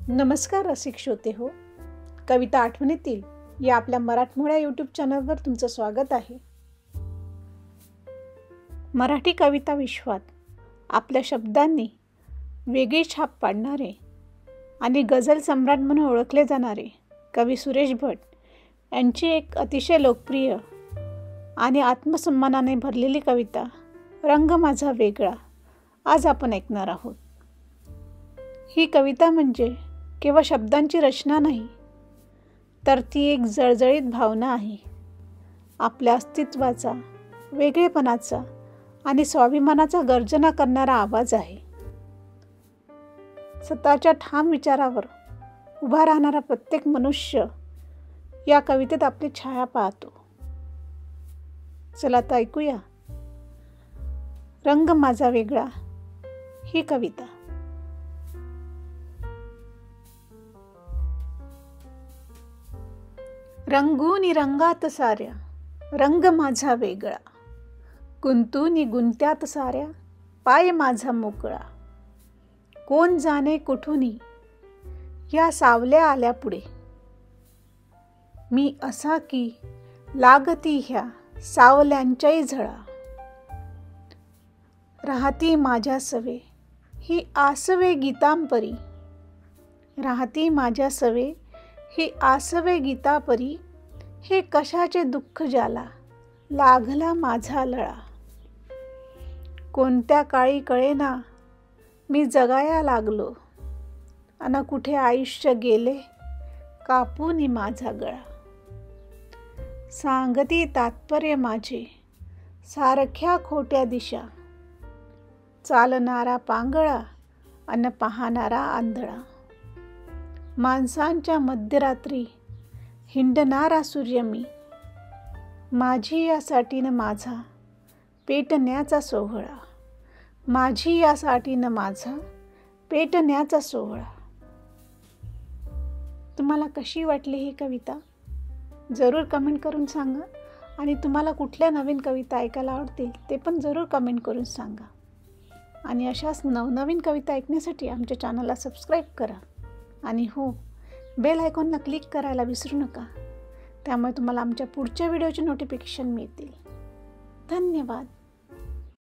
नमस्कार रसिक श्रोते हो, कविता आठवणीतील या आपल्या मराठमोळ्या यूट्यूब चॅनलवर तुमचं स्वागत आहे. मराठी कविता विश्वात आपल्या शब्दांनी वेगळी छाप पाडणारे आणि गझल सम्राट म्हणून ओळखले जाणारे कवी सुरेश भट यांची एक अतिशय लोकप्रिय आणि आत्मसन्मानाने भरलेली कविता रंग माझा वेगळा आज आपण ऐकणार आहोत. ही कविता म्हणजे केवळ शब्दांची रचना नाही, तर ती एक जळजळीत भावना आहे. आपल्या अस्तित्वाचा, वेगळेपणाचा आणि स्वाभिमानाचा गर्जना करणारा आवाज आहे. स्वतःच्या ठाम विचारावर उभा राहणारा प्रत्येक मनुष्य या कवितेत आपली छाया पाहतो. चला तर ऐकूया रंग माझा वेगळा ही कविता. रंगूनी रंगात साऱ्या रंग माझा वेगळा, गुंतूनी गुंत्यात साऱ्या पाय माझा मोकळा. कोण जाणे कुठूनी या सावल्या आल्या पुढे, मी असा की लागती ह्या सावल्यांच्याही झळा. राहती माझ्या सवे ही आसवे गीतांपरी, राहती माझ्या सवे ही आसवे गीतापरी. हे कशाचे दुःख ज्याला लागला माझा लळा. कोणत्या काळी कळेना मी जगाया लागलो, अन कुठे आयुष्य गेले कापूनी माझा गळा. सांगती तात्पर्य माझे सारख्या खोट्या दिशा, चालणारा पांगळा अन पाहणारा आंधळा. माणसांच्या मध्यरात्री हिंडणारा सूर्य मी, माझी यासाठी न माझा पेटण्याचा सोहळा. माझी यासाठी न माझा पेटण्याचा सोहळा. तुम्हाला कशी वाटली ही कविता जरूर कमेंट करून सांगा. आणि तुम्हाला कुठल्या नवीन कविता ऐकायला आवडतील ते पण जरूर कमेंट करून सांगा. आणि अशाच नवनवीन कविता ऐकण्यासाठी आमच्या चॅनलला सबस्क्राईब करा. आणि हो, बेल आयकॉनला क्लिक करायला विसरू नका. त्यामुळे तुम्हाला आमच्या पुढच्या व्हिडिओचे नोटिफिकेशन मिळतील. धन्यवाद.